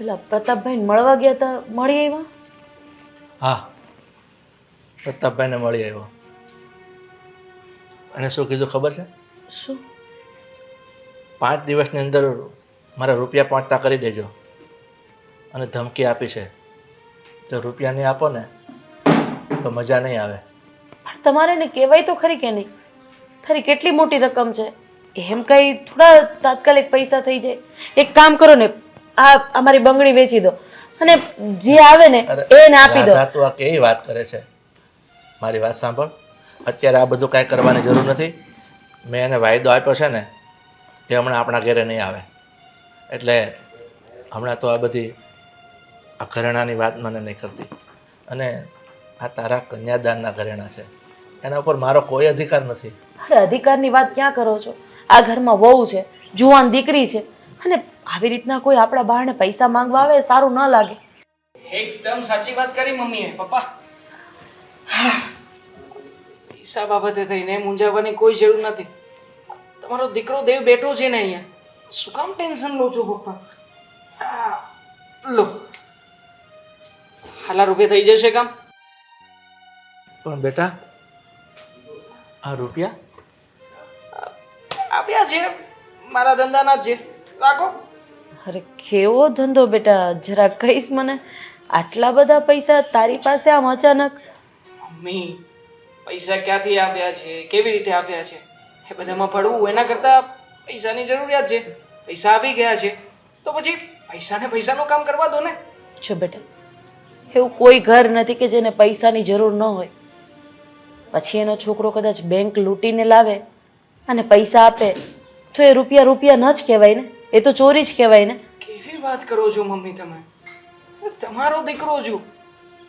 પેલા પ્રતાપભાઈને મળવા ગયા હતા, મળી આવ્યા? હા, પ્રતાપભાઈને મળી આવ્યો. અને શું કીધું ખબર છે? શું? 5 દિવસની અંદર મારા રૂપિયા પહોંચતા કરી દેજો. અને ધમકી આપી છે, જો રૂપિયા નહીં આપો ને તો મજા નહીં આવે. પણ તમારે એને કહેવાય તો ખરી કે નહીં? ખરી કેટલી મોટી રકમ છે, એમ કઈ થોડા તાત્કાલિક પૈસા થઈ જાય? એક કામ કરો ને, આ અમારી બંગડી વેચી દો અને જે આવે ને એને આપી દો. રાધા, તું આ કેવી વાત કરે છે? મારી વાત સાંભળ. અત્યારે આ બધું કાંઈ કરવાની જરૂર નથી. મેં એને વાયદો આપ્યો છે ને, એ હમણાં આપણા ઘરે નહીં આવે. એટલે હમણાં તો આ બધી આ ઘરેણાની વાત મને નહીં કરતી. અને આ તારા કન્યાદાનના ઘરેણા છે, એના ઉપર મારો કોઈ અધિકાર નથી. અરે અધિકારની વાત ક્યાં કરો છો? આ ઘરમાં વહુ છે, જુવાન દીકરી છે, અને આવી રીતના કોઈ આપણા બહારને પૈસા માંગવા આવે સારું ન લાગે. એકદમ સાચી વાત કરી મમ્મીએ. પપ્પા, પૈસા બાબતે થઈને મૂંઝાવાની કોઈ જરૂર નથી. તમારો દીકરો દેવ બેઠો છે ને અહીંયા, શું કામ ટેન્શન લો છો પપ્પા? લો, હાલા રૂપિયા થઈ જશે કામ. પણ બેટા, આ રૂપિયા આપ્યા છે, મારા ધંધાના જ છે, રાખો. અરે કેવો ધંધો બેટા, જરા કહીશ મને? આટલા બધા પૈસા તારી પાસે આમ અચાનક? મમ્મી, પૈસા ક્યાંથી આપ્યા છે, કેવી રીતે આપ્યા છે, એ બધામાં પડવું એના કરતાં પૈસાની જરૂરિયાત છે. પૈસા આવી ગયા છે તો પછી પૈસાનું કામ કરવા દો ને. જો બેટા, એવું કોઈ ઘર નથી કે જેને પૈસાની જરૂર ન હોય. પછી એનો છોકરો કદાચ બેંક લૂંટીને લાવે અને પૈસા આપે તો એ રૂપિયા ન જ કહેવાય ને, એ તો ચોરી જ કહેવાય ને. કેવી વાત કરો છો મમ્મી તમે? તમારો દીકરો છું,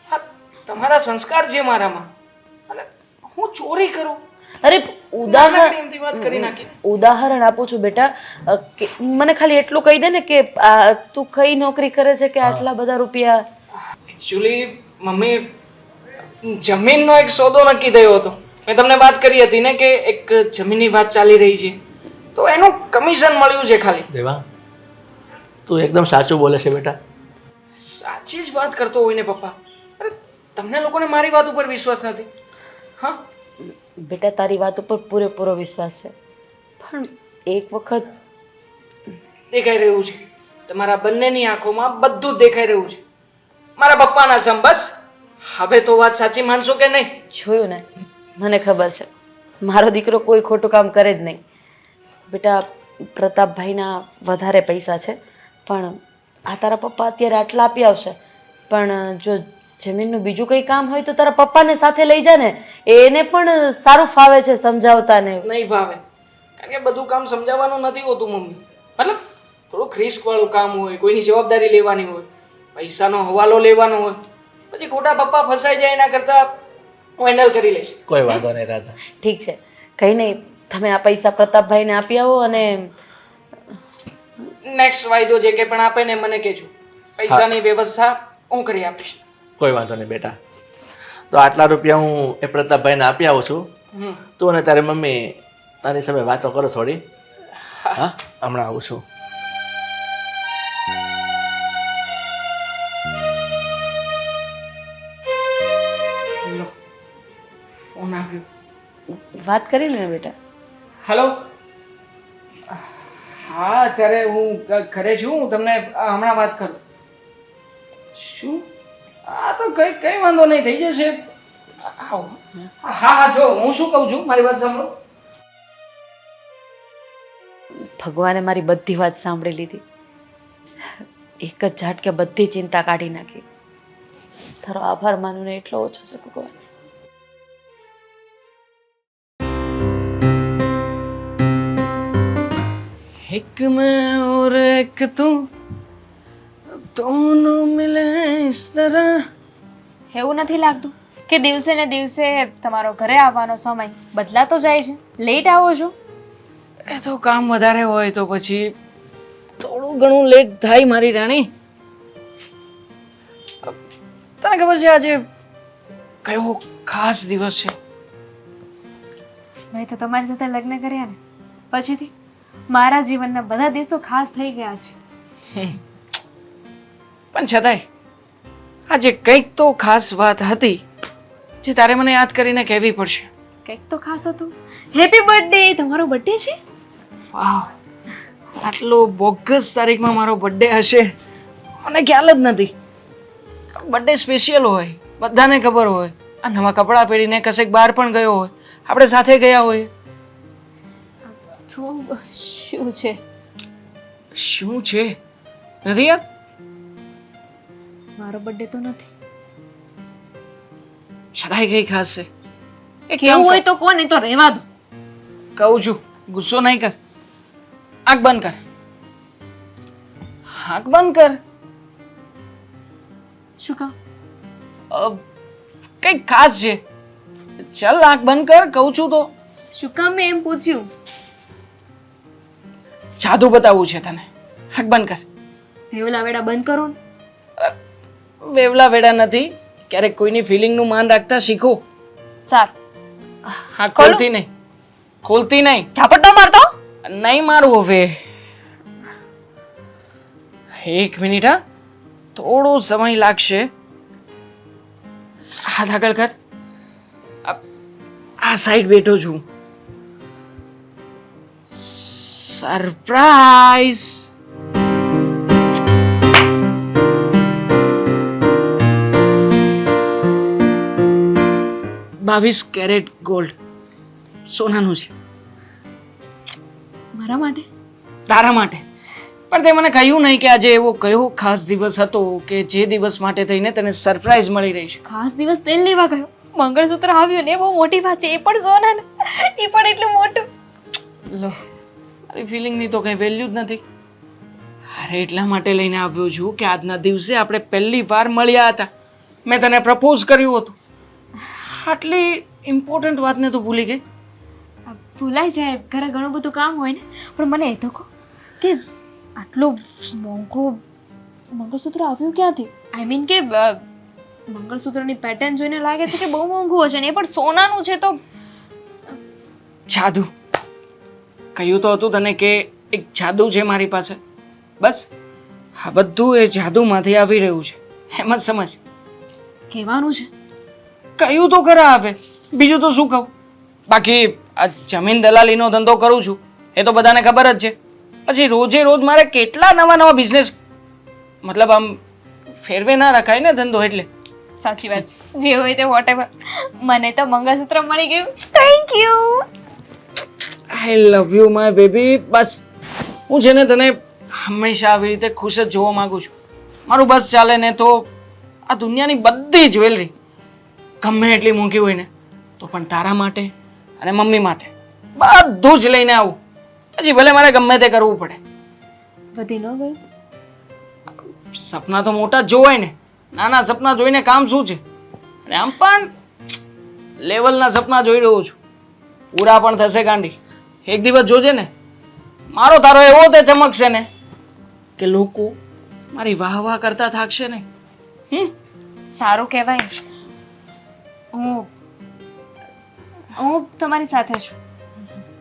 હા, તમારા સંસ્કાર છે મારામાં, અને હું ચોરી કરું? અરે એમથી વાત કરી નાખી. ઉદાહરણ આપું છું બેટા. મને ખાલી એટલું કહી દે ને કે તું કઈ નોકરી કરે છે કે આટલા બધા રૂપિયા? એકચ્યુઅલી મમ્મી, જમીનનો એક સોદો નક્કી થયો હતો. મેં તમને વાત કરી હતી ને કે એક જમીનની વાત ચાલી રહી છે, તો એનું કમિશન મળ્યું છે ખાલી. દેવા, તું એકદમ સાચું બોલે છે બેટા. સાચી જ વાત કરતો હોય ને પપ્પા. અરે તમને લોકોને મારી વાત ઉપર વિશ્વાસ નથી? હા બેટા, તારી વાત ઉપર પૂરેપૂરો વિશ્વાસ છે, પણ એક વખત દેખાઈ રહ્યું છે, તમારા બંનેની આંખોમાં બધું જ દેખાઈ રહ્યું છે. મારા પપ્પાના સમ. બસ હવે તો વાત સાચી માનશો કે નહીં? જોયું ને, મને ખબર છે મારો દીકરો કોઈ ખોટું કામ કરે જ નહીં. બેટા, પ્રતાપભાઈના વધારે પૈસા છે, પણ આ તારા પપ્પા અત્યારે આટલા આપી આવશે, પણ જો જમીનનું બીજું કંઈ કામ હોય તો તારા પપ્પાને સાથે લઈ જા ને, એને પણ સારું ફાવે છે સમજાવતા ને. નહીં ભાવે, કારણ કે બધું કામ સમજાવવાનું નથી હોતું મમ્મી. મતલબ થોડુંક રિસ્ક વાળું કામ હોય, કોઈની જવાબદારી લેવાની હોય, પૈસાનો હવાલો લેવાનો હોય, પછી ખોટા પપ્પા ફસાઈ જાય એના કરતાં હું હેન્ડલ કરી લઈશ. કોઈ વાંધો નહીં રાધા. ઠીક છે, કંઈ નહીં, તમે આ પૈસા પ્રતાપભાઈને આપી આવો અને નેક્સ્ટ વાયદો જે કંઈ પણ આપે ને મને કહેજો. પૈસાની વ્યવસ્થા હું કરી આપીશ. કોઈ વાંધો નહીં બેટા. તો આટલા રૂપિયા હું એ પ્રતાપભાઈને આપી આવું છું. તું અને તારી મમ્મી તારી સામે વાતો કરો થોડી. હા, હમણાં આવું છું. ફોન આવ્યો. વાત કરી લે ને બેટા. હેલો. હા, અત્યારે હું ઘરે છું, હું તમને હમણાં વાત કરું. શું? હા તો કઈ વાંધો નહીં, થઈ જશે. હા, જો હું શું કહું છું, મારી વાત સાંભળો. ભગવાને મારી બધી વાત સાંભળી લીધી. એક જ ઝાટકે બધી ચિંતા કાઢી નાખી. તારો આભાર માનું ને એટલો ઓછો છે ભગવાન. एक मैं और एक तू दोनों मिले इस तरह. એવું નથી લાગતું કે દિવસે ને દિવસે તમારો ઘરે આવવાનો સમય બદલાતો જાય છે? લેટ આવો છો? એ તો કામ વધારે હોય તો પછી થોડું ઘણું લેટ થાય મારી રાણી. તને ખબર છે આજે કયો ખાસ દિવસ છે? મેં તો તમારી સાથે લગ્ન કર્યા ને પછીથી મારા જીવનના બધા દિવસો ખાસ થઈ ગયા છે. પણ છતાંય આજે કંઈક તો ખાસ વાત હતી જે તારે મને યાદ કરીને કહેવી પડશે. કંઈક તો ખાસ હતું. Happy birthday! તમારો બર્થડે છે? વાહ, આટલો બોગસ તારીખમાં મારો બર્થડે હશે મને ખ્યાલ જ નથી. બર્થડે સ્પેશિયલ હોય, બધાને ખબર હોય. આ નવા કપડાં પહેરીને કશેક બહાર પણ ગયો હોય, આપણે સાથે ગયા હોઈએ. તો શું છે? શું છે? નથી યાદ? મારો બર્થડે તો નથી. છતાંય કઈ ખાસ છે. એક કેવું હોય તો કોને તો રહેવા દો. કહું છું, ગુસ્સો નહીં કર. આંખ બંધ કર. આંખ બંધ કર. શું કામ? કંઈક ખાસ છે. ચલ આંખ બંધ કર, કહું છું તો. શું કામ મેં એમ પૂછ્યું? જાદુ બતાવવું છે તને. આંખ બંધ કર. વેવલા વેડા બંધ કરો ને. વેવલા વેડા નથી. ક્યારેક કોઈની ફિલિંગનું માન રાખતા શીખો. સારું. હા, ખોલતી નહીં. ખોલતી નહીં. ઝાપટ ન મારતો. નહીં મારું હવે. એક મિનિટ હા, થોડો સમય લાગશે. હાથ આગળ કર. આ સાઈડ બેઠો છું. સરપ્રાઈઝ. બાવીસ કેરેટ ગોલ્ડ સોનાનું છે. મારા માટે? તારા માટે. પણ તે મને કહ્યું નહીં કે આજે એવો કયો ખાસ દિવસ હતો કે જે દિવસ માટે થઈને તને સરપ્રાઈઝ મળી રહી છે. ખાસ દિવસ તેલ લેવા ગયો, મંગળસૂત્ર આવ્યું ને, બહુ મોટી વાત છે. એ પણ સોનાનું, એ પણ એટલું મોટું. લો, મારી ફિલિંગની તો કંઈ વેલ્યુ જ નથી. અરે એટલા માટે લઈને આવ્યો છું કે આજના દિવસે આપણે પહેલી વાર મળ્યા હતા. મેં તને પ્રપોઝ કર્યું હતું. આટલી ઇમ્પોર્ટન્ટ વાતને તું ભૂલી ગઈ. ભૂલાઈ જાય, ઘરે ઘણું બધું કામ હોય ને. પણ મને એ તો કહો કે આટલું મોંઘું મંગળસૂત્ર આવ્યું ક્યાંથી? આઈ મીન કે મંગળસૂત્રની પેટર્ન જોઈને લાગે છે કે બહુ મોંઘું હશે ને, એ પણ સોનાનું છે તો. જાદુ. કહ્યું તો હતું તને કે એક જાદુ છે મારી પાસે. બસ આ બધું એ જાદુમાંથી આવી રહ્યું છે, એમ જ સમજ. કહેવાનું છે. કહ્યું તો ખરા હવે, બીજું તો શું કહું. બાકી આ જમીન દલાલીનો ધંધો કરું છું એ તો બધાને ખબર જ છે. પછી રોજે રોજ મારે કેટલા નવા નવા બિઝનેસ, મતલબ આમ ફેરવે ના રખાય ને ધંધો એટલે. સાચી વાત છે. જે હોય તે વોટેવર. મને તો મંગળસૂત્ર મળી ગયું. Thank you. I love you my baby. બસ હું છે ને તને હંમેશા આવી રીતે ખુશ જ જોવા માંગુ છું. મારું બસ ચાલે ને તો આ દુનિયાની બધી જ્વેલરી ગમે એટલી મોંઘી હોય ને તો પણ તારા માટે અને મમ્મી માટે બધું જ લઈને આવું. પછી ભલે મારે ગમે તે કરવું પડે. વધી ન ગયું? સપના તો મોટા જ જોવાય ને, નાના સપના જોઈને કામ શું છે. અને આમ પણ લેવલના સપના જોઈ રહ્યો છું. પૂરા પણ થશે ગાંડી. એક દિવસ જોજે ને, મારો તારો એવો તે ચમકશે ને કે લોકો મારી વાહ વાહ કરતા થાકશે નહીં. સારું કહેવાય. હું તમારી સાથે છું.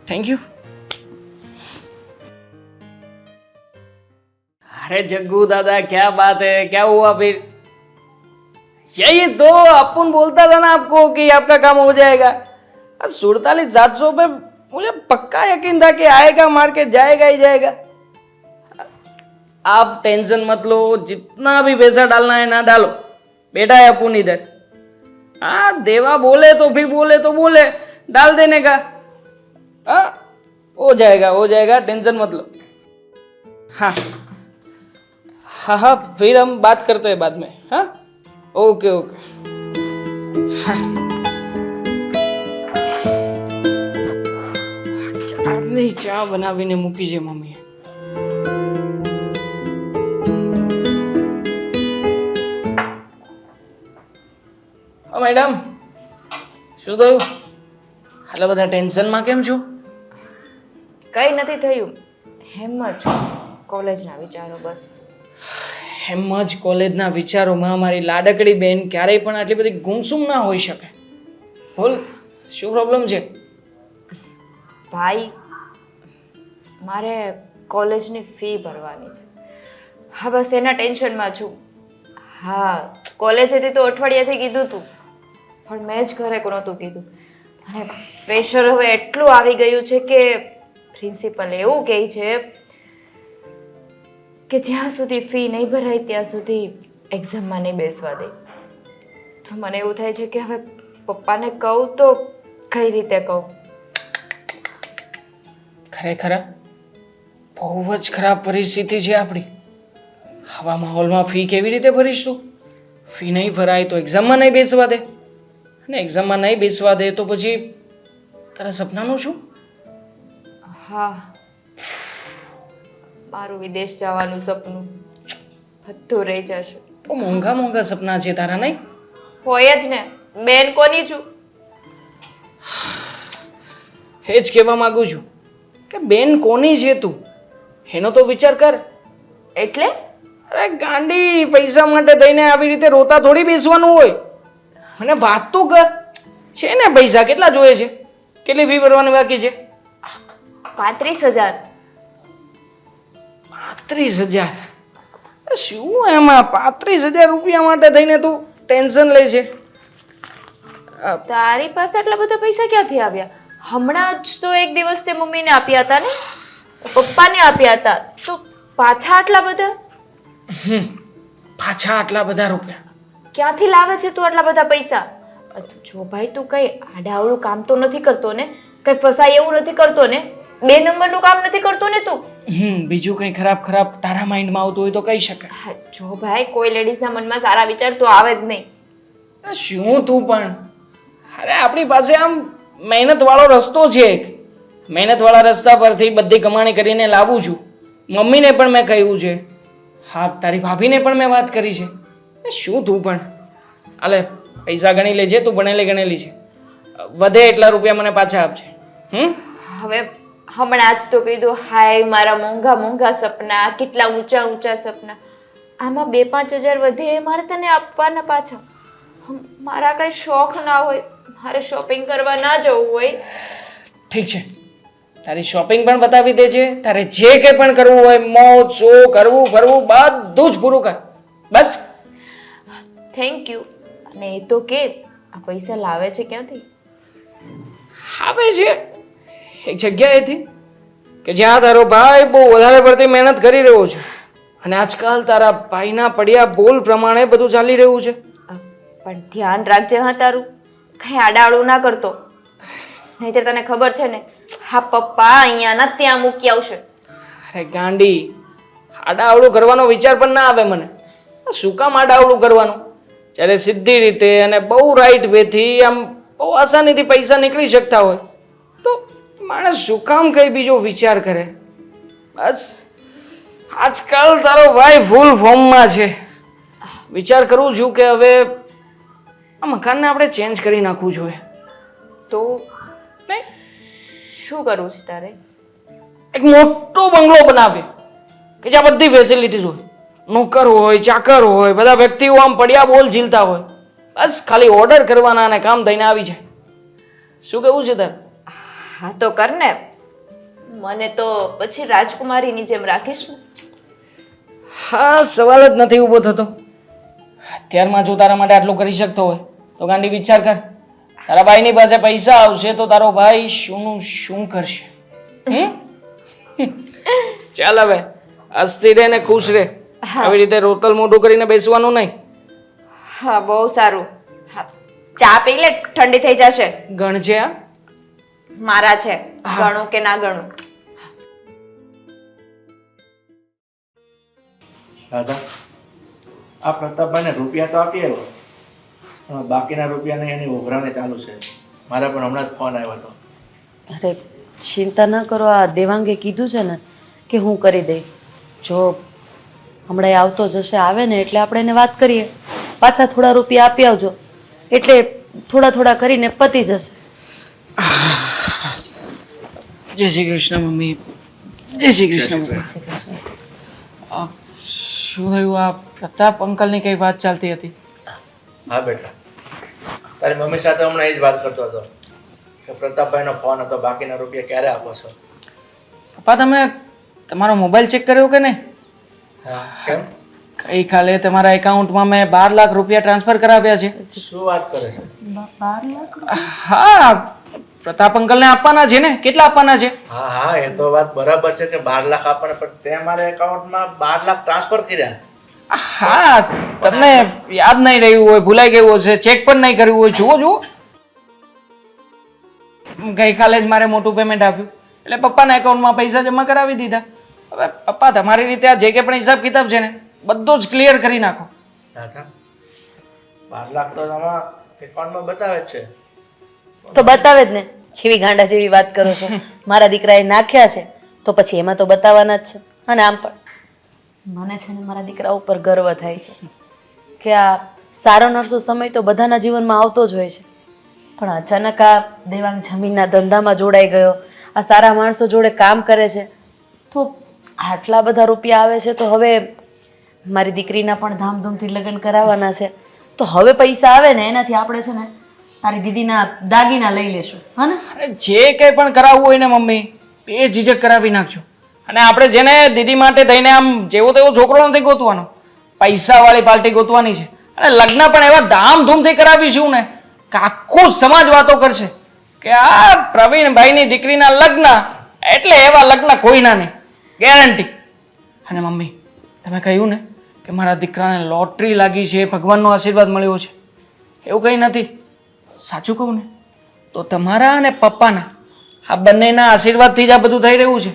Thank you. अरे जग्गू दादा क्या बात है, क्या हुआ फिर? यही तो अपन बोलता था ना आपको कि आपका काम हो जाएगा. 47,700 पे मुझे पक्का यकीन था कि आएगा मार्केट, जाएगा ही जाएगा. आप टेंशन मत लो, जितना भी पैसा डालना है ना डालो, बैठा है अपन इधर. हाँ देवा बोले तो फिर बोले तो बोले, डाल देने का. हाँ हो जाएगा, टेंशन मत लो. हाँ हाँ हाँ फिर हम बात करते हैं बाद में. हाँ ओके ओके. हाँ नहीं ચા બનાવીને મૂકી છે મમ્મીએ. મેડમ શું થયું? આટલા બધા ટેન્શનમાં કેમ છો? કંઈ નથી થયું, હેમ જ કોલેજના વિચારો બસ. એમ જ કોલેજના વિચારોમાં મારી લાડકડી બેન ક્યારેય પણ આટલી બધી ગુમસુમ ના હોઈ શકે. બોલ શું પ્રોબ્લેમ છે? ભાઈ મારે કોલેજની ફી ભરવાની છે. હા બસ એના ટેન્શનમાં છું. હા કોલેજેથી તો અઠવાડિયાથી કીધું તું પણ મેં જ ઘરે નહોતું કીધું અને પ્રેશર હવે એટલું આવી ગયું છે કે પ્રિન્સિપલ એવું કહે છે કે જ્યાં સુધી ફી નહીં ભરાય ત્યાં સુધી એક્ઝામમાં નહીં બેસવા દે. તો મને એવું થાય છે કે હવે પપ્પાને કહું તો કઈ રીતે કહું. ખરેખર બહુ જ ખરાબ પરિસ્થિતિ છે આપણી. આવા માહોલમાં ફી કેવી રીતે ભરીશ તું? ફી નહીં ભરાય તો એક્ઝામમાં નહીં બેસવા દે, અને એક્ઝામમાં નહીં બેસવા દે તો પછી તારા સપનાનું શું? હા મારું વિદેશ જવાનું સપનું બધું રહી જશે. બહુ મોંઘા મોંઘા સપના છે તારા, નહીં? હોય જ ને, બેન કોની છું? એ જ કહેવા માંગુ છું કે બેન કોની છે તું, એનો તો વિચાર કર. એટલે અરે ગાંડી, પૈસા માટે થઈને આવી રીતે રોતા થોડી બેસવાનું હોય. મને વાત તો કર. છે ને પૈસા? કેટલા જોઈએ છે? કેટલી ફી ભરવાની બાકી છે? 35,000. 35,000? શું એમાં 35,000 રૂપિયા માટે થઈને તું ટેન્શન લે છે? તારી પાસે આટલા બધા પૈસા ક્યાંથી આવ્યા? હમણાં જ તો એક દિવસ તે મમ્મીને આપ્યા હતા ને, પપ્પાને આપ્યા હતા, તો પાછા આટલા બધા? પાછા આટલા બધા રૂપિયા ક્યાંથી લાવે છે તું આટલા બધા પૈસા? જો ભાઈ તું કઈ આડાવડું કામ તો નથી કરતો ને, કઈ ફસાય એવું નથી કરતો ને, 2 નંબરનું કામ નથી કરતો ને તું? બીજું કઈ ખરાબ ખરાબ તારા માઇન્ડમાં આવતું હોય તો કહી શકે. જો ભાઈ કોઈ લેડીઝના મનમાં સારા વિચાર તો આવે જ નહીં. શું તું પણ? અરે આપણી પાસે આમ મહેનત વાળો રસ્તો છે એક. મહેનત વાળા રસ્તા પરથી બધી કમાણી કરીને લાવું છું. મમ્મીને પણ મેં કહ્યું છે, હા તારી ભાભીને પણ મેં વાત કરી છે. શું તું પણ? અલે પૈસા ગણી લેજે, તું ભણેલી ગણેલી છે. વધે એટલા રૂપિયા મને પાછા આપજે. હવે હમણાં જ તો કીધું, હાય મારા મોંઘા મોંઘા સપના, કેટલા ઊંચા ઊંચા સપના. આમાં 2-5 હજાર વધે એ મારે તને આપવાના પાછા. મારા કઈ શોખ ના હોય, મારે શોપિંગ કરવા ના જવું હોય. ઠીક છે, તારી શોપિંગ પણ બતાવી દેજે. તારે જે કંઈ પણ કરવું હોય, મોજ શો કરવું ફરવું બધું જ પૂરું કર. બસ. Thank you. અને એ તો કે આ પૈસા લાવે છે ક્યાંથી? આવે છે એક જગ્યાએથી કે જ્યાં તારો ભાઈ બહુ વધારે પડતી મહેનત કરી રહ્યો છે, અને આજકાલ તારા ભાઈના પડ્યા બોલ પ્રમાણે બધું ચાલી રહ્યું છે. પણ ધ્યાન રાખજે હા તારું, કઈ આડાવડું ના કરતો, નહીતર તને ખબર છે ને હા પપ્પા અહીંયા ના ત્યાં મૂકી આવશે. અરે ગાંડી, આડાવડું કરવાનો વિચાર પણ ના આવે મને. શું કામ આડાવડું કરવાનું? જ્યારે સીધી રીતે અને બહુ રાઈટ વેથી આમ બહુ આસાનીથી પૈસા નીકળી શકતા હોય તો માણસ શું કામ કઈ બીજો વિચાર કરે? બસ આજકાલ તારો ભાઈ ફૂલ ફોર્મમાં છે. વિચાર કરું છું કે હવે આ મકાનને આપણે ચેન્જ કરી નાખવું જોઈએ. તો નહીં, શું કરવું છે તારે? એક મોટો બંગલો બનાવે કે જ્યાં બધી ફેસિલિટીઝ હોય, નોકર હોય, ચાકર હોય, બધા વ્યક્તિઓ આમ પડ્યા બોલ ઝીલતા હોય. બસ ખાલી ઓર્ડર કરવાના અને કામ થઈને આવી જાય. શું કેવું છે તારે? હા તો કર ને. મને તો પછી રાજકુમારીની જેમ રાખીશ ને. હા, સવાલ જ નથી ઊભો થતો. અત્યારમાં જો તારા માટે આટલું કરી શકતો હોય તો ગાંડી વિચાર કર, તારા ભાઈની પાસે પૈસા આવશે તો તારો ભાઈ શુંનું શું કરશે? ચાલ હવે હસતી રહે ને ખુશ રહે. આવી રીતે રોતલ મોઢું કરીને બેસવાનું નહીં. હા બહુ સારું. હા ચા પી લે, ઠંડી થઈ જશે. ગણજે આ. મારા છે, ગણું કે ના ગણું. દાદા, આ પ્રતાપભાઈને રૂપિયા તો આપી આવ્યો, પણ બાકીના રૂપિયાને એની ઉઘરાણી ચાલુ છે. મારા પણ હમણાં જ ફોન આવ્યો હતો. અરે ચિંતા ન કરો, આ દેવાંગે કીધું છે ને કે હું કરી દઈશ. જો હમણાં એ આવતો જશે, આવે ને એટલે આપણે એને વાત કરીએ, પાછા થોડા રૂપિયા આપી આવજો, એટલે થોડા થોડા કરીને પતી જશે. જય શ્રી કૃષ્ણ મમ્મી. જય શ્રી કૃષ્ણ મમ્મી. શું થયું? આ પ્રતાપ અંકલની કઈ વાત ચાલતી હતી? હા બેટા, તારી મમ્મી સાથે હમણાં એ જ વાત કરતો હતો કે પ્રતાપભાઈનો ફોન હતો, બાકીના રૂપિયા ક્યારે આપો છો? પપ્પા તમે તમારો મોબાઈલ ચેક કર્યો કે નહીં? હા. કેમ? ગઈકાલે તમારા એકાઉન્ટમાં મેં 12 લાખ રૂપિયા ટ્રાન્સફર કરાવ્યા છે. શું વાત કરે છે? 12 લાખ? હા, પ્રતાપ અંકલને આપવાના છે ને. કેટલા આપવાના છે? હા હા, એ તો વાત બરાબર છે કે 12 લાખ આપવાના, પણ તે મારા એકાઉન્ટમાં 12 લાખ ટ્રાન્સફર કર્યા. હા, તમને યાદ નહીં રહ્યું હોય, ભૂલાઈ ગયું હશે, ચેક પણ નહીં કર્યું હોય. જુઓ જુઓ, ગઈકાલે જ મારે મોટું પેમેન્ટ આપ્યું એટલે પપ્પાના એકાઉન્ટમાં પૈસા જમા કરાવી દીધા. હવે પપ્પા તમારી રીતે આ જે કે પણ હિસાબ કિતાબ છે ને બધો જ ક્લિયર કરી નાખો. દાદા 12 લાખ તો તમારા એકાઉન્ટમાં બતાવે જ છે. તો બતાવે જ ને. કેવી ગાંડા જેવી વાત કરો છો. મારા દીકરાએ નાખ્યા છે તો પછી એમાં તો બતાવવાના જ છે. અને આમ પણ મને છે ને મારા દીકરા ઉપર ગર્વ થાય છે કે આ સારો નરસો સમય તો બધાના જીવનમાં આવતો જ હોય છે, પણ અચાનક આ દેવાંગ જમીનના ધંધામાં જોડાઈ ગયો, આ સારા માણસો જોડે કામ કરે છે, તો આટલા બધા રૂપિયા આવે છે. તો હવે મારી દીકરીના પણ ધામધૂમથી લગ્ન કરાવવાના છે, તો હવે પૈસા આવે ને એનાથી આપણે છે ને તારી દીદીના દાગીના લઈ લેશું. હા ને? અરે જે કંઈ પણ કરાવવું હોય ને મમ્મી, એ ઝીઝક કરાવી નાખજો. અને આપણે જેને દીદી માટે થઈને આમ જેવો તેવો છોકરો નથી ગોતવાનો, પૈસાવાળી પાર્ટી ગોતવાની છે. અને લગ્ન પણ એવા ધામધૂમથી કરાવીશું ને કે આખો સમાજ વાતો કરશે કે આ પ્રવીણભાઈની દીકરીના લગ્ન એટલે એવા લગ્ન કોઈના નહીં, ગેરંટી. અને મમ્મી, તમે કહ્યું ને કે મારા દીકરાને લોટરી લાગી છે, ભગવાનનો આશીર્વાદ મળ્યો છે, એવું કંઈ નથી. સાચું કહું ને તો તમારા અને પપ્પાના આ બંનેના આશીર્વાદથી જ આ બધું થઈ રહ્યું છે.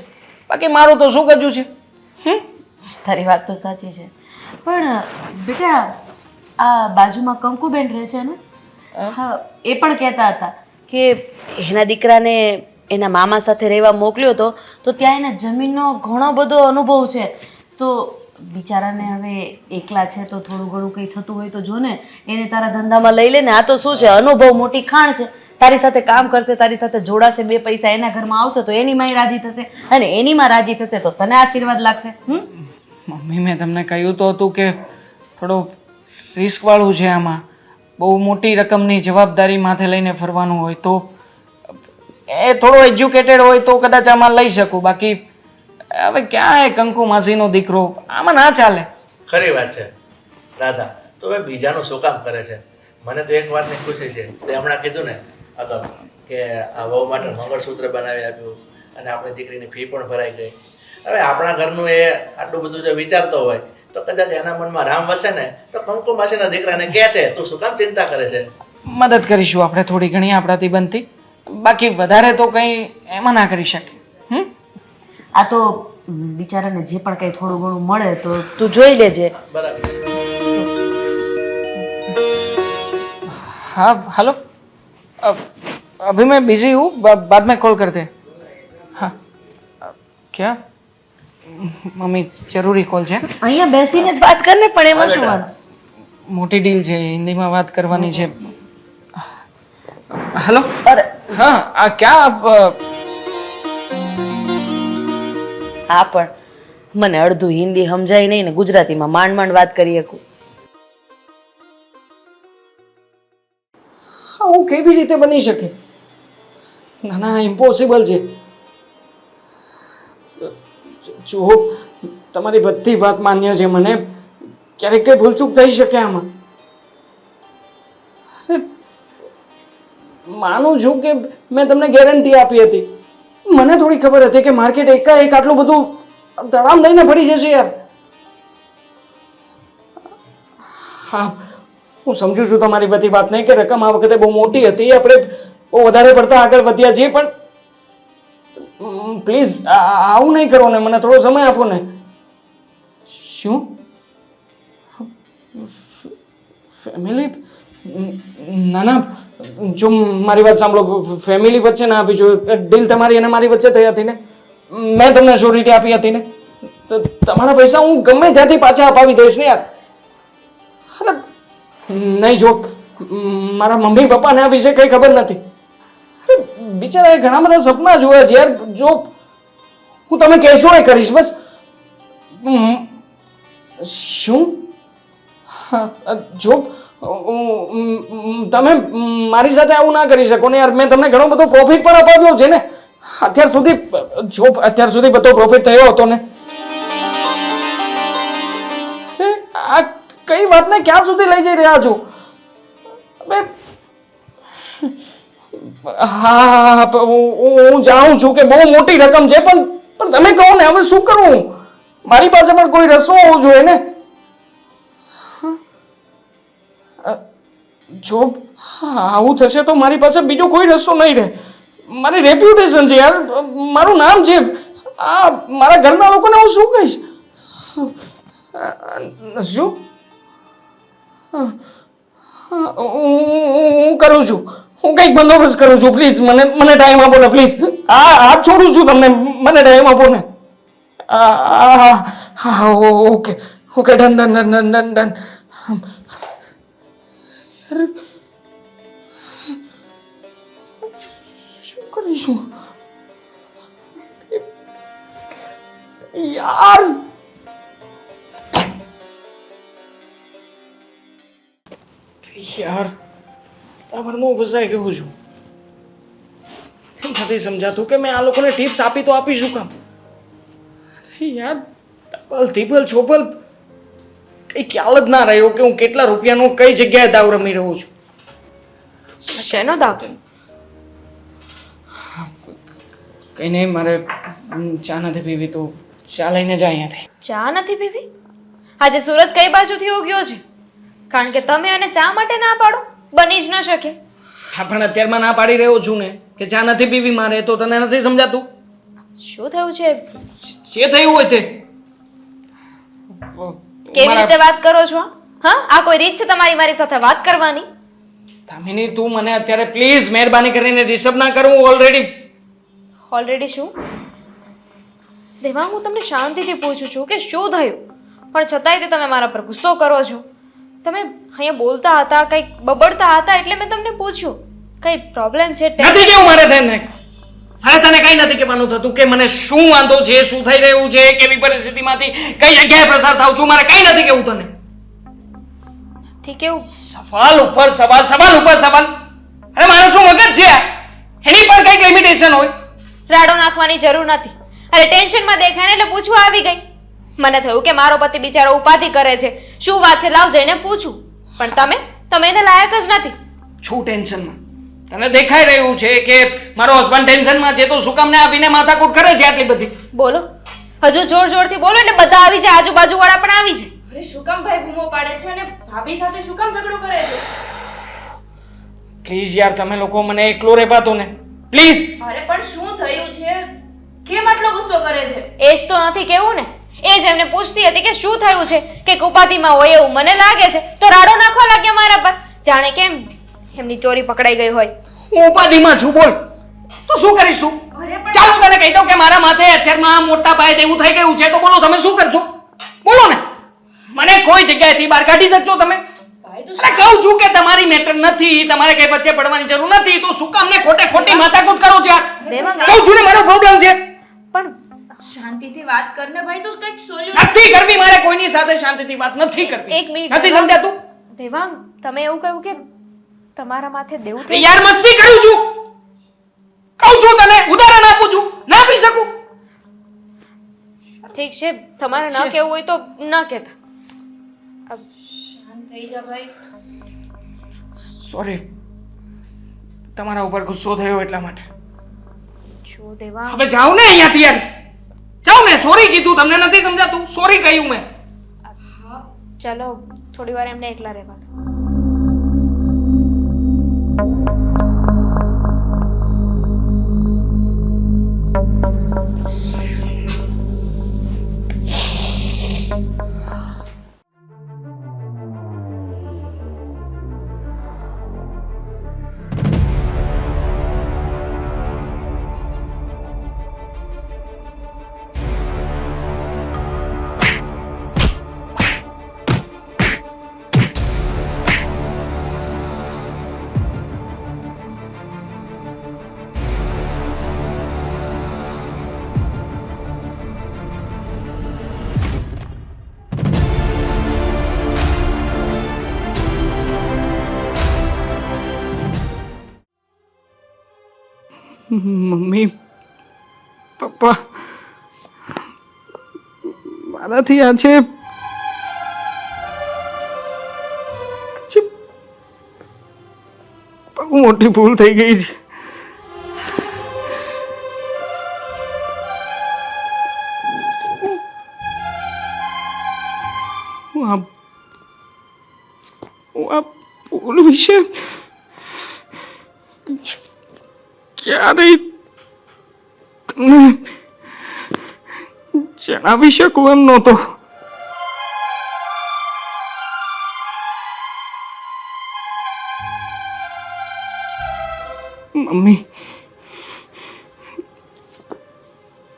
બાકી મારું તો શું કજું છે. તારી વાત તો સાચી છે, પણ બેટા આ બાજુમાં કંકુબેન રહે છે ને, હા, એ પણ કહેતા હતા કે એના દીકરાને એના મામા સાથે રહેવા મોકલ્યો હતો તો ત્યાં એને જમીનનો ઘણો બધો અનુભવ છે. તો બિચારાને હવે એકલા છે તો થોડું ઘણું કંઈ થતું હોય તો જો ને એને તારા ધંધામાં લઈ લે ને. આ તો શું છે, અનુભવ મોટી ખાણ છે. તારી સાથે કામ કરશે, તારી સાથે જોડાશે, 2 પૈસા એના ઘરમાં આવશે તો એની માય રાજી થશે અને એની માં રાજી થશે તો તને આશીર્વાદ લાગશે. મમ્મી, મેં તમને કહ્યું તો હતું કે થોડું રિસ્કવાળું છે આમાં. બહુ મોટી રકમની જવાબદારી માથે લઈને ફરવાનું હોય તો એ થોડો એજ્યુકેટેડ હોય તો કદાચ આમાં લઈ શકું. બાકી હવે ક્યાં એ કંકુ માસીનો દીકરો, આમાં ના ચાલે. ખરી વાત છે દાદા. તો હવે બીજાનું શું કામ કરે છે? મને તો એક વાતની ખુશી છે, તે હમણાં કીધું ને અગાઉ કે આ વહુ માટે મંગળસૂત્ર બનાવી આપ્યું અને આપણી દીકરીની ફી પણ ભરાઈ ગઈ. હવે આપણા ઘરનું એ આટલું બધું જો વિચારતો હોય તો કદાચ એના મનમાં રામ વસે ને તો કંકુ માસીના દીકરાને કહે છે તું શું કામ ચિંતા કરે છે. મદદ કરીશું આપણે થોડી ઘણી આપણાથી બનતી. બાકી વધારે તો કંઈ એમાં ના કરી શકીએ. આ તો બિચારાને જે પણ કંઈ થોડું ઘણું મળે તો તું જોઈ લેજે. બરાબર. हाँ हेलो, अभी मैं बिजी हूँ, बाद में कॉल करते हैं. हाँ क्या मम्मी, જરૂરી કોલ છે. અહીંયા બેસીને જ વાત કરને, પણ એમાં શું વાત? મોટી ડીલ છે, હિન્દીમાં વાત કરવાની છે. હેલો. અરે હા, આ ક્યાં હા, પણ મને અડધું હિન્દી સમજાય નહીં ને ગુજરાતીમાં માંડ માંડ વાત કરી શકું. આવું કેવી રીતે બની શકે? ના ના, ઇમ્પોસિબલ છે. જો તમારી બધી વાત માન્ય છે, મને ક્યારેક કઈ ભૂલચૂક થઈ શકે આમાં. માનું છું કે મેં તમને ગેરંટી આપી હતી. મને થોડી ખબર હતી કે માર્કેટ એકાએક આટલું બધું તડામ લઈને પડી જશે યાર. હા, હું સમજુ છું તમારી બધી વાત નહીં કે રકમ આ વખતે બહુ મોટી હતી, આપણે બહુ વધારે પડતા આગળ વધ્યા છીએ, પણ પ્લીઝ આવું નહીં કરો ને, મને થોડો સમય આપો ને. શું ફેમિલી? ના ના, જો મારી વાત સાંભળો, ફેમિલી વચ્ચે ના આપી જોઈએ. ડીલ તમારી અને મારી વચ્ચે થઈ હતી ને, મેં તમને શ્યોરિટી આપી હતી ને, તો તમારા પૈસા હું ગમે ત્યાંથી પાછા અપાવી દઈશ ને યાર. અરે નહીં, જો મારા મમ્મી પપ્પાને આ વિશે કંઈ ખબર નથી. બિચારા ઘણા બધા સપના જોયા છે યાર. જો હું તમે કહેશો એ કરીશ બસ. શું? જો તમે મારી સાથે આવું ના કરી શકો ને યાર. મેં તમને ઘણો બધો પ્રોફિટ પણ અપાવ્યો છે ને અત્યાર સુધી. જો અત્યાર સુધી બધો પ્રોફિટ થયો હતો ને, કઈ વાતને ક્યાં સુધી લઈ જઈ રહ્યા છો? અબે હા, હું જાણું છું કે બહુ મોટી રકમ છે, પણ તમે કહો ને હવે શું કરું? મારી પાસે પણ કોઈ રસ્તો હોવો જોઈએ ને. જો આવું થશે તો મારી પાસે બીજો કોઈ રસ્તો નહીં રહે. મારી રેપ્યુટેશન છે યાર, મારું નામ છે. આ મારા ઘરના લોકોને હું શું કહીશ? શું હું કરું છું? હું કંઈક બંદોબસ્ત કરું છું. પ્લીઝ મને ટાઈમ આપો ને પ્લીઝ. હાથ છોડું છું તમને, મને ટાઈમ આપો ને. હા okay okay, done done done done done done. શું કરીશું યાર? યાર બરાબરનો ફસાઈ ગયો છું. નથી સમજાતું કે મેં આ લોકોને ટિપ્સ આપી તો આપી શું કામ? યાર ડબલ ત્રિપલ ચોપલ કઈ ખ્યાલ જ ના રહ્યો કે હું કેટલા રૂપિયાનો કઈ જગ્યાએ દાવ રમી રહ્યો છું. શેનો દાવ? કઈ નહીં, મારે ચા નથી પીવી તો ચા લઈને જા અહીંયાથી. ચા નથી પીવી? આજે સૂરજ કઈ બાજુથી ઉગ્યો છે? કારણ કે તમે એને ચા માટે ના પાડો, બની જ ન શકે. હા, પણ અત્યારમાં ના પાડી રહ્યો છું ને કે ચા નથી પીવી મારે, તો તને નથી સમજાતું? શું થયું છે? જે થયું હોય તે. કેવી રીતે વાત કરો છો? હા, આ કોઈ રીત છે તમારી મારી સાથે વાત કરવાની? દામિની, તું મને અત્યારે પ્લીઝ મહેરબાની કરીને ડિસ્ટર્બ ના કરું. ઓલરેડી શું? દેવા, હું તમને શાંતિથી પૂછું છું કે શું થયું, પણ છતાંય તમે મારા પર ગુસ્સો કરો છો. તમે અહીંયા બોલતા હતા, કંઈક બબડતા હતા, એટલે મેં તમને પૂછ્યું કઈ પ્રોબ્લેમ છે? નથી કેવું મારે તને. અરે તને કઈ નથી કહેવાનું થતું કે મને શું વાંધો છે, શું થઈ રહ્યું છે, કેવી પરિસ્થિતિમાંથી કઈ જગ્યાએ પસાર થાઉં છું. મારે કઈ નથી કેવું તને. નથી કેવું? સવાલ ઉપર સવાલ, સવાલ ઉપર સવાલ. અરે મારે શું મગજ છે? એની પર કઈક લિમિટેશન હોય. રાડો નાખવાની જરૂર નથી. અરે ટેન્શનમાં દેખાય એટલે પૂછવા આવી ગઈ. મને થયું કે મારો પતિ બિચારો ઉપાધિ કરે છે, શું વાત છે, લાવ જઈને પૂછું. પણ તમે એને લાયક જ નથી. છું ટેન્શનમાં? તને દેખાઈ રહ્યું છે કે મારો હસબન્ડ ટેન્શનમાં છે, તો શું કામ ને આપીને માથાકૂટ કરે છે આટલી બધી? બોલો, હજુ જોર જોરથી બોલો એટલે બધા આવી જાય, આજુબાજુ વાળા પણ આવી જાય. અરે શું કામ ભાઈ બૂમો પાડે છે અને ભાભી સાથે શું કામ ઝઘડો કરે છે? પ્લીઝ યાર, તમે લોકો મને એકલો રહેવા દો ને પ્લીઝ. અરે પણ શું થયું છે? કેમ આટલો ગુસ્સો કરે છે? એ જ તો નથી કેવું ને. એ જ એમને પૂછતી હતી કે શું થયું છે, કે ઉપાધિમાં હોય એવું મને લાગે છે, તો રાડો નાખવા લાગ્યા મારા પર, જાણે કેમ એમની ચોરી પકડાઈ ગઈ હોય. હું ઉપાધિમાં છું, બોલ તો શું કરીશું? ચાલો તને કહી દઉં કે મારા માથે અત્યારમાં મોટા પાયે તેવું થઈ ગયું છે, તો બોલો તમે શું કરશો? બોલો ને, મને કોઈ જગ્યાએથી બહાર કાઢી શકશો તમે? અરે કહું છું કે તમારી મેટર નથી, તમારે કઈ વચ્ચે પડવાની જરૂર નથી, તો શું કામ ને ખોટે ખોટી માથાકૂટ કરો છો યાર? કહું છું ને મારો પ્રોબ્લેમ છે. પણ શાંતિથી વાત કરને ભાઈ, તો કંઈક સોલ્યુશન નથી કરવી મારે કોઈની સાથે શાંતિથી વાત નથી કરવી. એક મિનિટ નથી સમજાતું? દેવાંગ, તમે એવું કહ્યું કે તમારા માથે દેવું થઈ યાર મસ્તી કરું છું. કહું છું તને, ઉદાહરણ આપું છું, ના આપી શકું? ઠીક છે, તમારે ન કહેવું હોય તો ન કહેતા. શાંત થઈ જા ભાઈ. સોરી, તમારા ઉપર ગુસ્સો થયો એટલા માટે. જો દેવાંગ, હવે જાઓ ને અહીંયાથી યાર, જાઓ ને. સોરી કીધું, તમને નથી સમજાતું? સોરી કહ્યું મેં. ચાલો થોડી વાર એમને એકલા રહેવા દો. મમ્મી, પપ્પા, મારાથી આ છે મોટી ભૂલ થઈ ગઈ છે. હું આ ભૂલ વિશે ક્યારેય તમને જણાવી શકું એમ નહોતો. મમ્મી,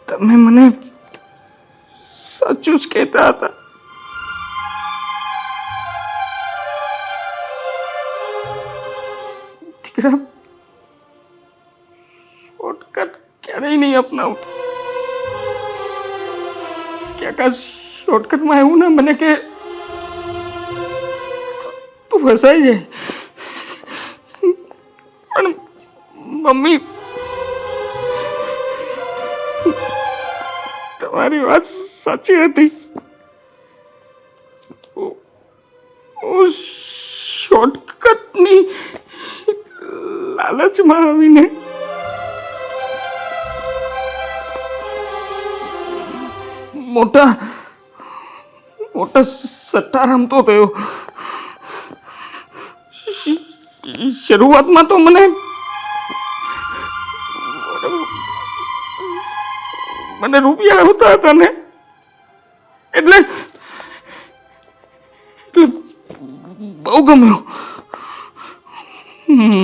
તમે મને સાચું જ કહેતા હતા. દીકરા શોર્ટકટ ક્યારેય નહીં અપનાવતો. ક્યાંક આ શોર્ટકટમાં એવું ના બને કે તું ફસાઈ જાય. પણ મમ્મી, તમારી વાત સાચી હતી. હું શોર્ટકટની લાલચમાં આવીને મોટા સટ્ટા રમતો થયો. શરૂઆતમાં તો મને રૂપિયા આવતા હતા ને, એટલે બહુ ગમ્યું.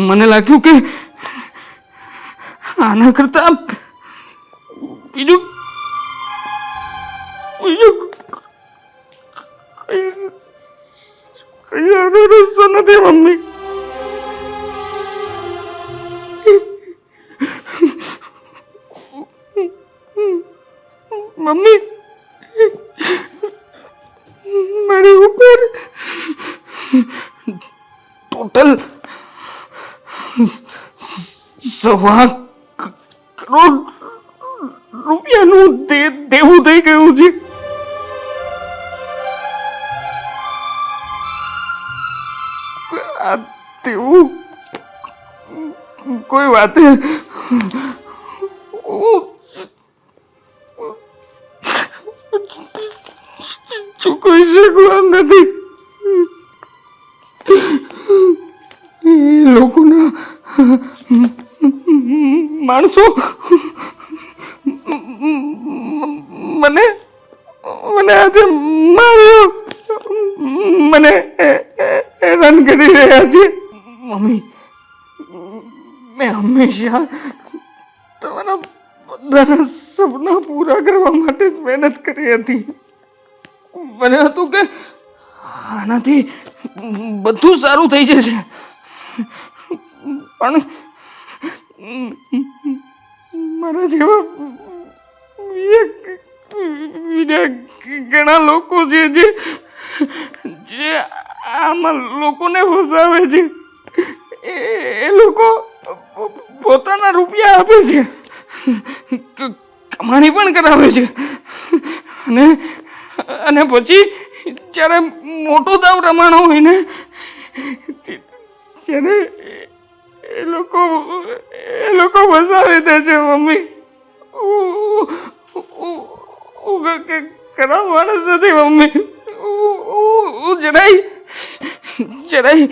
મને લાગ્યું કે આના કરતા બીજું કઈ સારો રસ્તો નથી. મમ્મી, મારી ઉપર ટોટલ 1.25 કરોડ રૂપિયાનું દેવું થઈ ગયું છે. આ દેવું કોઈ વાતે ચૂકવી શકું એમ નથી. લોકોના માણસો મને આજે માર્યો, મને હેરાન કરી રહ્યા છે. મમ્મી, મેં હંમેશા તમારા બધાના સપના પૂરા કરવા માટે જ મહેનત કરી હતી. મને હતું કે આનાથી બધું સારું થઈ જશે, પણ મારા જેવા બીજા ઘણા લોકો છે જે આમાં લોકોને ફસાવે છે. એ લોકો પોતાના રૂપિયા આપે છે, કમાણી પણ કરાવે છે, અને પછી જ્યારે મોટો દાવ રમાણો હોય ને, ત્યારે એ લોકો ફસાવી દે છે. મમ્મી, હું ખરાબ માણસ નથી. મમ્મી, હું જરાય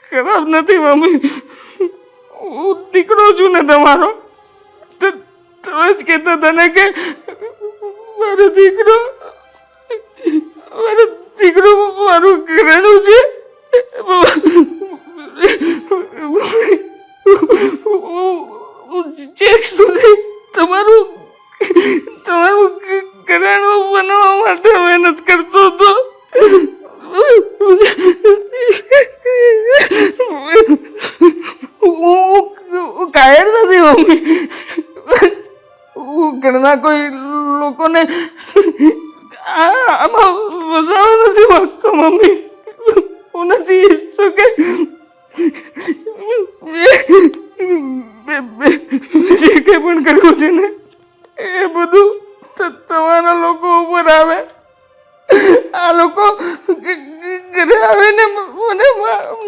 ખરાબ નથી. મમ્મી, હું દીકરો છું ને તમારો. તમે જ કહેતા હતા ને કે મારો દીકરો મારું ઘરેણું છે. ચેક સુધી તમારું ઘરેણું બનાવવા માટે મહેનત કરતો હતો. હું કાયર નથી. મમ્મી, હું ઘરના કોઈ લોકોને આમાં વસાવા નથી માંગતો. મમ્મી, હું નથી ઈચ્છતો કે જે કંઈ પણ કર્યું છે ને એ બધું તમારા લોકો ઉપર આવે. આ લોકો ઘરે આવે ને મને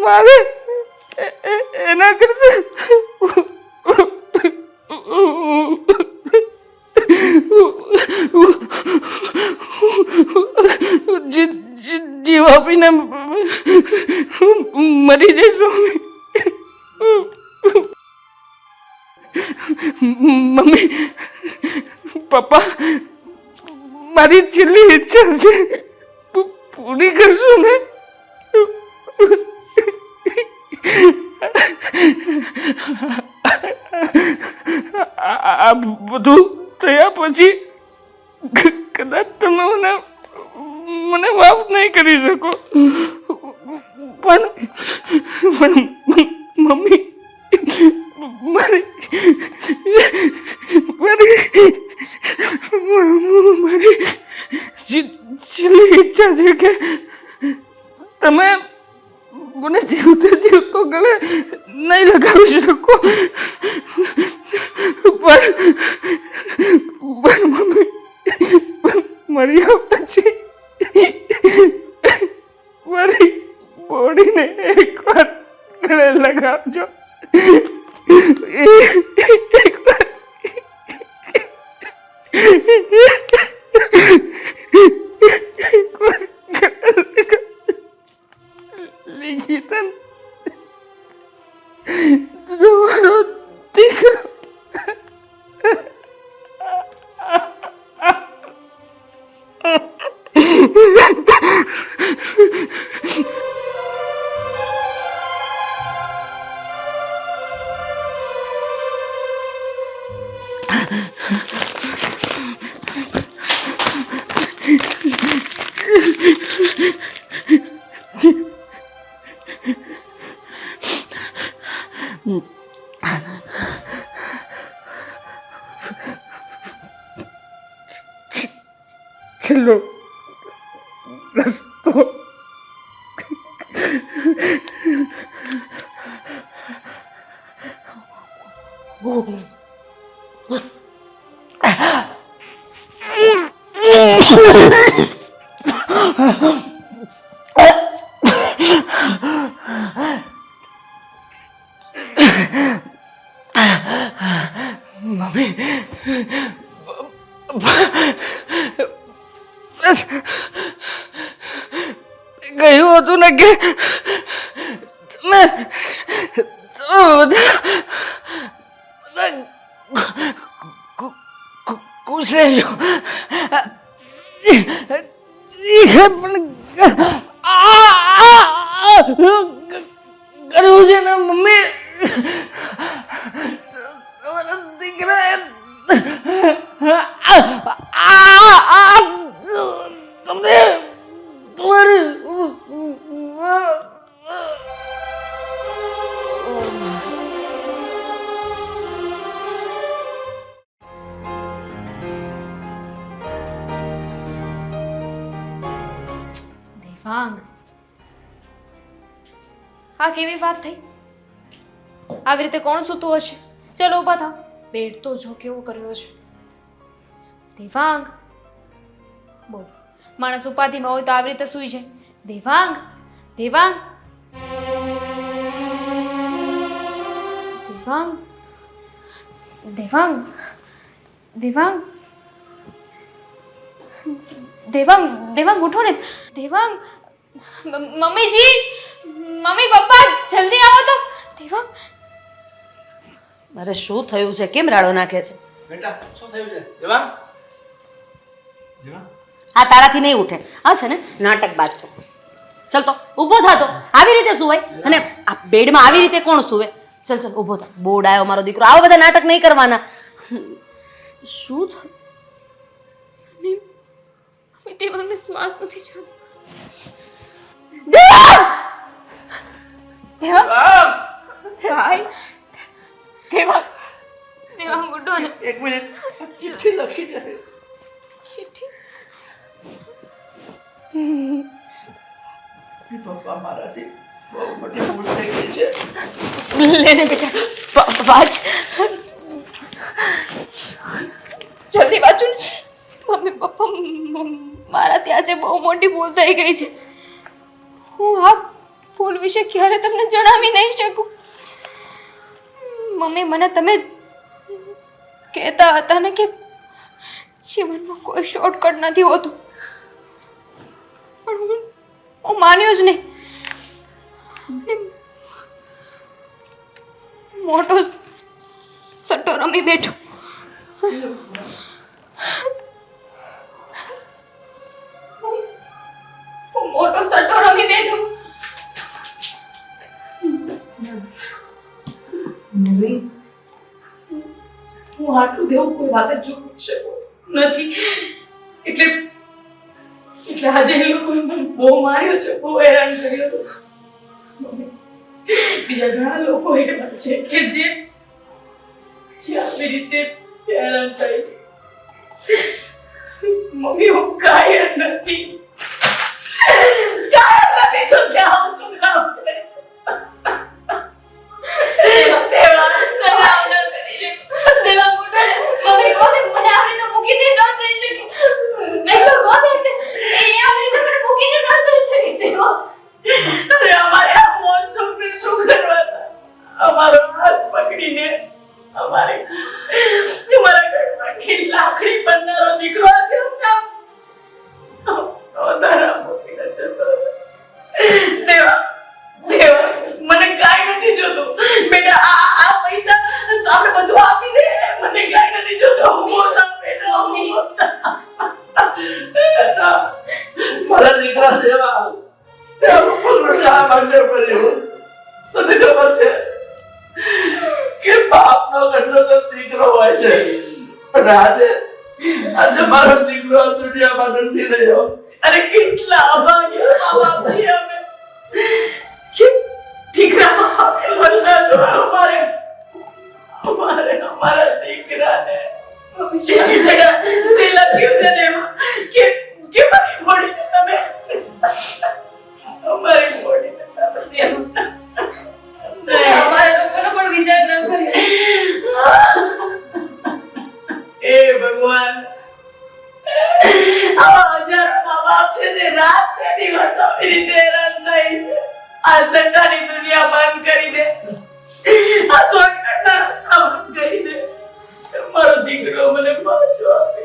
મારે, એના કરતા જીવ આપીને મરી જઈશ મમ્મી પપ્પા મારી છેલ્લી ઈચ્છા છે પૂરી કરશું ને આ બધું થયા પછી કદાચ તમે મને માફ નહીં કરી શકો પણ મમ્મી મારી છેલ્લી ઈચ્છા છે કે તમે મને જીવતો ગળે નહીં લગાવી શકો પણ મમ્મી મર્યા પછી મારી બોડીને એકવાર ગળે લગાવજો એકવાર લીધન તમારો દીકરો છેલ્લો રસ્તો મમ્મી કહ્યું હતું ને કે તમે બધા ખુશ રહેજો પણ કર્યું છે ને મમ્મી તમારા દીકરા તમને તમારી દેવાંગ, આ કેવી વાત થઈ? આવી રીતે કોણ સૂતું હશે? ચલો ઊભા થાવ, બેડ તો જો કેવો કર્યો છે. દેવાંગ, બોલ, માણસ ઉપાધિમાં હોય તો આવી રીતે સૂઈ જાય. દેવાંગ, દેવાંગ, દેવાંગ, દેવાંગ, દેવાંગ, દેવાંગ, દેવાંગ ઉઠો ને. દેવાંગ, મમ્મીજી, મમ્મી પપ્પા જલ્દી આવો તો. દેવાંગ, અરે શું થયું છે? કેમ રાડો નાખે છે? બેટા શું થયું છે? દેવાંગ દેવાંગ આ તારાથી નહીં ઉઠે. આ છે ને નાટકબાજ છે. ચલ તો ઊભો થા. તો આવી રીતે સુવાય? અને આ બેડમાં આવી રીતે કોણ સુવે? ચલ ચલ ઊભો થા. બોર્ડ આવ્યો મારો દીકરો. આવા બધા નાટક નહીં કરવાના. શું થયું? દેવાંગને શ્વાસ નથી ચાલતો. દેવાંગ! ભાઈ, દેવાંગ, દેવાંગ ઉઠો ને. એક મિનિટ ચિઠ્ઠી લખી દે. ચિઠ્ઠી? પપ્પા મારાથી બહુ મોટી ભૂલ થઈ ગઈ છે. લેને બેટા વાંચ. જલ્દી વાંચો ને. મમ્મી પપ્પા મારાથી આજે બહુ મોટી ભૂલ થઈ ગઈ છે. હું આ ભૂલ વિશે ક્યારે તમને જણાવી નહીં શકું. મમ્મી, મને તમે કહેતા હતા ને કે જીવનમાં કોઈ શોર્ટકટ નથી હોતું, પણ હું માન્યો જ નહીં. અને મોટો સટ્ટો રમી બેઠો. મોટો સટ્ટો રમી બેઠો. મમ્મી, હું આટલું દેવું કોઈ વાત જ જોઈ શકું નથી. એટલે આજે એ લોકોએ મને બહુ માર્યો છે, બહુ હેરાન કર્યો છે. મમ્મી, બીજા ઘણા લોકો એવા છે કે જે આવી રીતે હેરાન થાય છે. મમ્મી, હું કાયર નથી. કાયર નથી તો ક્યાં હું શું કામ કરે? અરે અમારે આ મોનસૂનને શું કરવાના? અમારો હાથ પકડીને અમારા ઘરની લાકડી બનનારો દીકરો આજે દેવા મને કાંઈ નથી જોતું. બેટા, આ પૈસા તો આપણે બધું આપી દે. મને કાંઈ નથી જોતું. મોટા બેટા, મારા દીકરા જેવા શા માટે પડ્યું? તને ખબર છે કે બાપનો ગંડો તો દીકરો હોય છે, પણ આજે મારો દીકરો આ દુનિયામાં નથી રહ્યો. અરે કેટલા અભાગ્ય મા બાપ છીએ અમે કે દીકરામાં આપેલ વરદાન જો અમારા દીકરાને બેટા તે લખ્યું છે ને એમાં કે મારી બોડીને તમે અમારી બોડીને તમે અમારા લોકોનો પણ વિચાર ન કર્યો. એ ભગવાન, આવા હજારો મા બાપ છે જે રાત ને દિવસ આવી રીતે હેરાન થાય છે. આ સટ્ટાની દુનિયા બંધ કરી દે. આ શોર્ટકટના રસ્તા બંધ કરી દે. મારો દીકરો મને પાછો આપે.